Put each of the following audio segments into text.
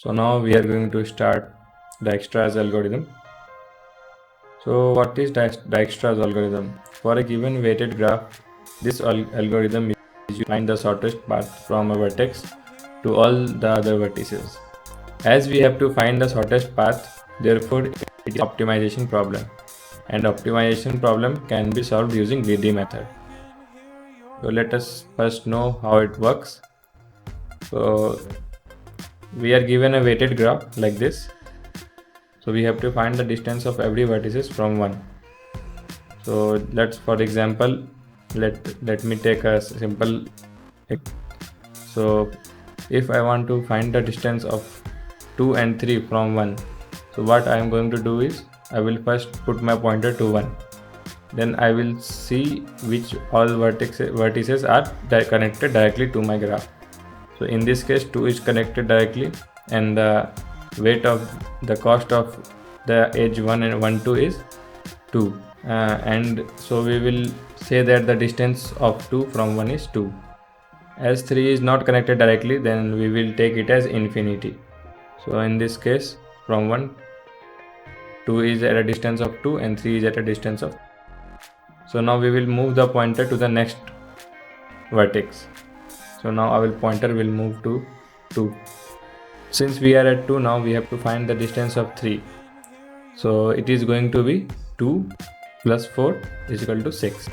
So now we are going to start Dijkstra's algorithm. So what is Dijkstra's algorithm? For a given weighted graph, this algorithm is used to find the shortest path from a vertex to all the other vertices. As we have to find the shortest path, therefore it is an optimization problem. And optimization problem can be solved using greedy method. So let us first know how it works. So we are given a weighted graph like this. So we have to find the distance of every vertices from 1. So for example, let me take a simple. So if I want to find the distance of 2 and 3 from 1, so what I am going to do is I will first put my pointer to 1. Then I will see which all vertices are connected directly to my graph. So in this case 2 is connected directly, and the weight of the cost of the edge 1 and 1 2 is 2, and so we will say that the distance of 2 from 1 is 2. As 3 is not connected directly, then we will take it as infinity. So in this case from 1, 2 is at a distance of 2 and 3 is at a distance of. So now we will move the pointer to the next vertex. So now our pointer will move to 2. Since we are at 2, now we have to find the distance of 3. So it is going to be 2 plus 4 is equal to 6.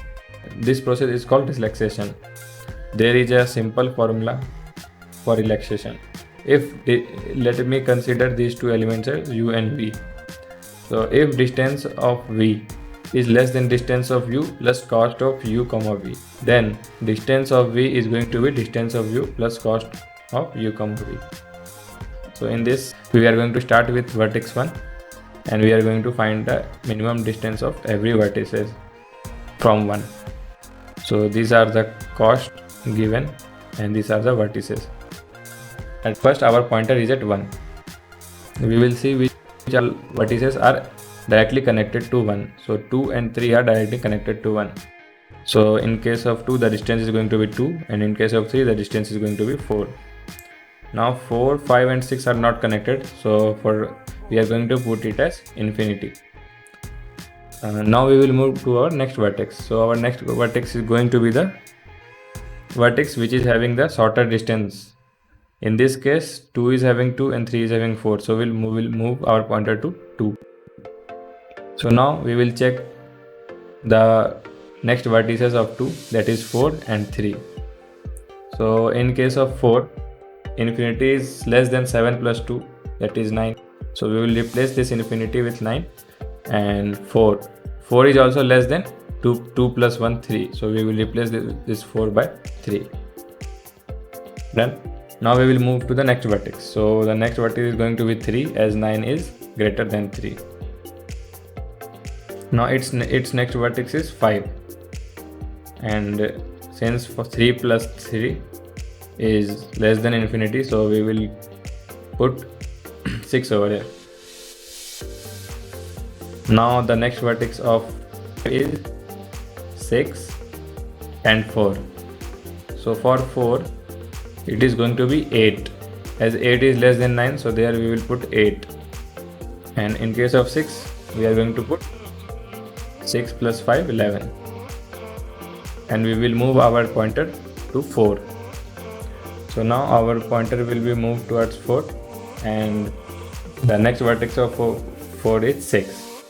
This process is called relaxation. There is a simple formula for relaxation. Let me consider these two elements as u and v. So if distance of v is less than distance of u plus cost of u comma v, then distance of v is going to be distance of u plus cost of u comma v. So in this we are going to start with vertex 1, and we are going to find the minimum distance of every vertices from 1. So these are the cost given and these are the vertices. At first our pointer is at 1. We will see which vertices are directly connected to 1. So 2 and 3 are directly connected to 1. So in case of 2 the distance is going to be 2, and in case of 3 the distance is going to be 4. Now 4, 5 and 6 are not connected, so we are going to put it as infinity. Now we will move to our next vertex. So our next vertex is going to be the vertex which is having the shorter distance. In this case 2 is having 2 and 3 is having 4, so we'll move our pointer to 2. So now we will check the next vertices of 2, that is 4 and 3. So in case of 4, infinity is less than 7 plus 2, that is 9. So we will replace this infinity with 9, and 4 is also less than 2 plus 1 3, so we will replace this 4 by 3. Done. Now we will move to the next vertex. So the next vertex is going to be 3, as 9 is greater than 3. Now its next vertex is 5, and since for 3 plus 3 is less than infinity, so we will put 6 over here. Now the next vertex of is 6 and 4. So for 4 it is going to be 8, as 8 is less than 9, so there we will put 8. And in case of 6 we are going to put 6 plus 5 11, and we will move our pointer to 4. So now our pointer will be moved towards 4, and the next vertex of 4 is 6.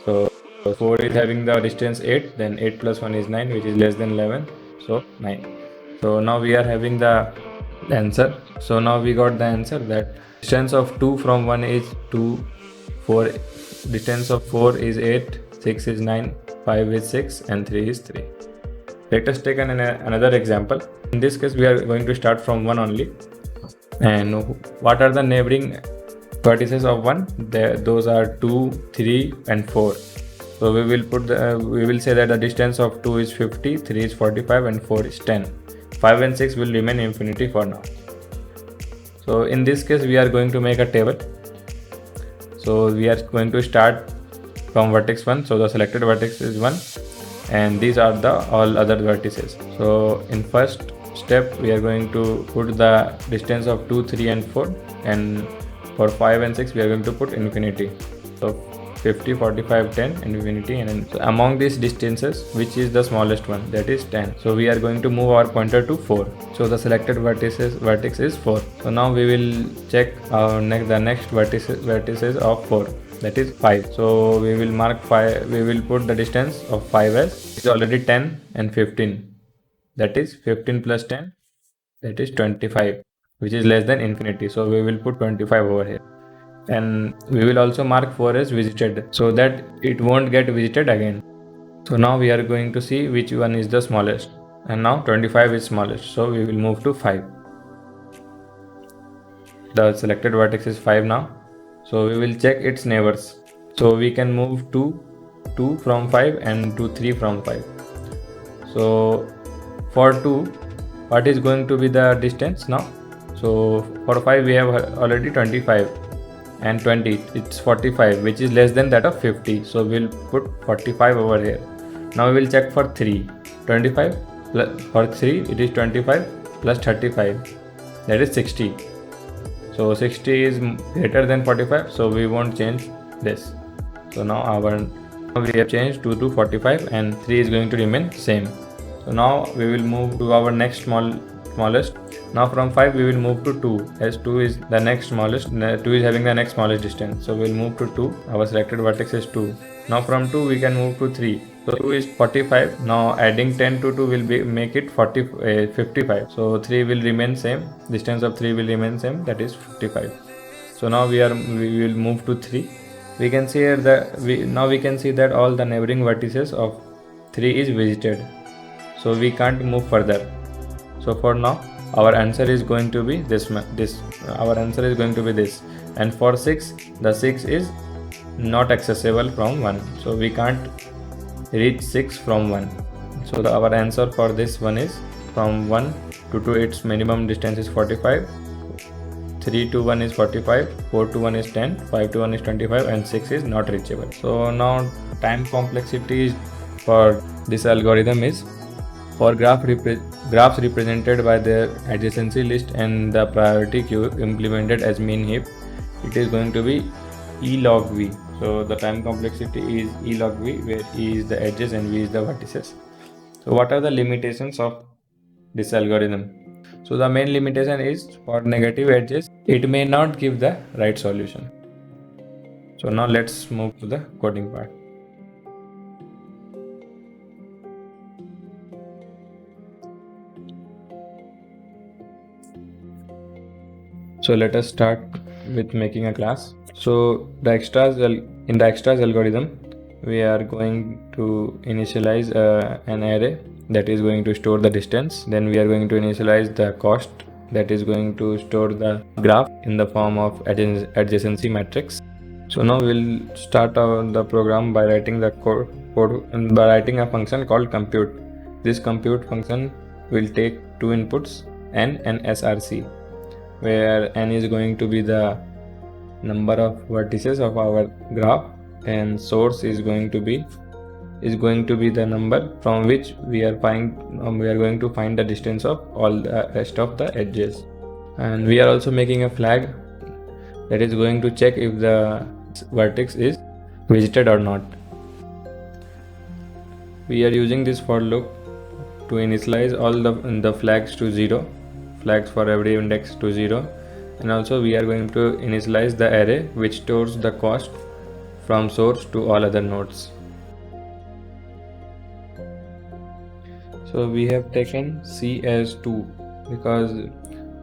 So 4 is having the distance 8, then 8 plus 1 is 9, which is less than 11, so 9. So now we are having the answer. So now we got the answer that distance of 2 from 1 is 2, 4, distance of 4 is 8, 6 is 9, 5 is 6, and 3 is 3. Let us take another example. In this case we are going to start from 1 only, and what are the neighboring vertices of 1? Those are 2, 3 and 4. So we will say that the distance of 2 is 50, 3 is 45 and 4 is 10. 5 and 6 will remain infinity for now. So in this case we are going to make a table. So we are going to start from vertex 1. So the selected vertex is 1, and these are the all other vertices. So in first step we are going to put the distance of 2, 3 and 4, and for 5 and 6 we are going to put infinity. So 50, 45, 10, infinity, and so among these distances, which is the smallest one? That is 10. So we are going to move our pointer to 4. So the selected vertex is 4. So now we will check the next vertices of 4. That is 5. So we will mark 5. We will put the distance of 5 as it's already 10 and 15. That is 15 plus 10. That is 25, which is less than infinity. So we will put 25 over here. And we will also mark 4 as visited so that it won't get visited again. So now we are going to see which one is the smallest, and now 25 is smallest, so we will move to 5. The selected vertex is 5 now, so we will check its neighbors. So we can move to 2 from 5 and to 3 from 5. So for 2, what is going to be the distance now? So for 5 we have already 25, and 20, it's 45, which is less than that of 50. So we'll put 45 over here. Now we will check for 3. 25 plus, for 3 it is 25 plus 35, that is 60. So 60 is greater than 45, so we won't change this. So now we have changed 2 to 45, and 3 is going to remain same. So now we will move to our next smallest. Now from 5 we will move to 2, as 2 is the next smallest. 2 is having the next smallest distance, so we'll move to 2. Our selected vertex is 2. Now from 2 we can move to 3. So 2 is 45. Now adding 10 to 2 will make it 55. So 3 will remain same. Distance of 3 will remain same, that is 55. So now we will move to 3. We can see here that we can see that all the neighboring vertices of 3 is visited. So we can't move further. So for now our answer is going to be this. Our answer is going to be this. And for 6, the 6 is not accessible from 1. So we can't reach 6 from 1. So our answer for this one is from 1 to 2, its minimum distance is 45. 3 to 1 is 45, 4 to 1 is 10, 5 to 1 is 25, and 6 is not reachable. So now time complexity for this algorithm is, for graphs represented by their adjacency list and the priority queue implemented as mean heap, it is going to be E log V. So the time complexity is E log V, where E is the edges and V is the vertices. So what are the limitations of this algorithm? So the main limitation is, for negative edges, it may not give the right solution. So now let's move to the coding part. So let us start with making a class. So in the extras algorithm, we are going to initialize an array that is going to store the distance. Then we are going to initialize the cost that is going to store the graph in the form of adjacency matrix. So now we'll start the program by writing the code and by writing a function called compute. This compute function will take two inputs, n and src, where n is going to be the number of vertices of our graph, and source is going to be the number from which we are going to find the distance of all the rest of the edges. And we are also making a flag that is going to check if the vertex is visited or not. We are using this for loop to initialize all the flags to 0, flags for every index to 0, and also we are going to initialize the array which stores the cost from source to all other nodes. So we have taken C as 2 because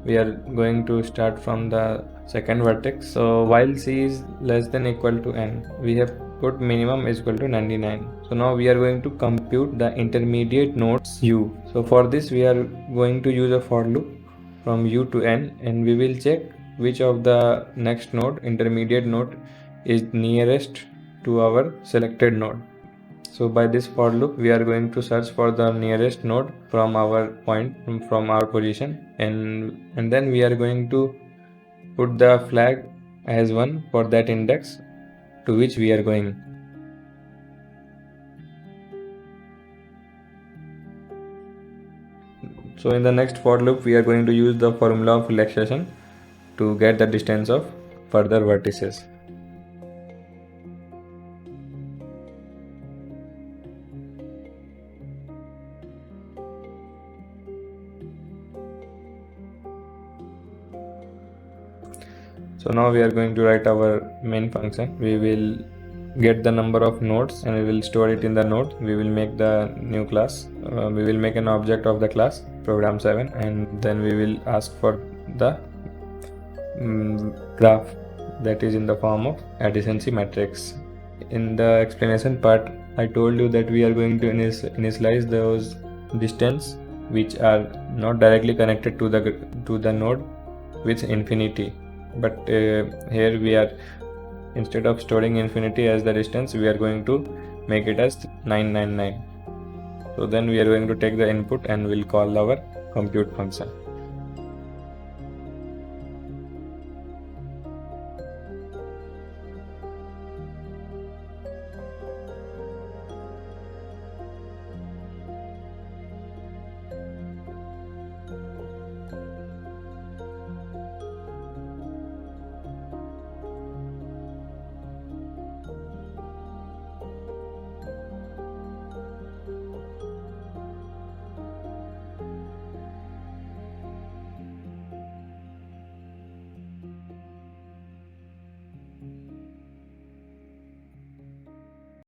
we are going to start from the second vertex. So while C is less than equal to n, we have put minimum is equal to 99. So now we are going to compute the intermediate nodes u. So for this we are going to use a for loop from u to n, and we will check which of the next node, intermediate node, is nearest to our selected node. So by this for loop we are going to search for the nearest node from our point, from our position, and then we are going to put the flag as 1 for that index to which we are going. So in the next for loop we are going to use the formula of relaxation to get the distance of further vertices. So now we are going to write our main function. We will get the number of nodes and we will store it in the node. We will make the new class. We will make an object of the class program 7, and then we will ask for the graph that is in the form of adjacency matrix. In the explanation part, I told you that we are going to initialize those distance which are not directly connected to the node with infinity. But here we are, instead of storing infinity as the distance, we are going to make it as 999. So then we are going to take the input and we'll call our compute function.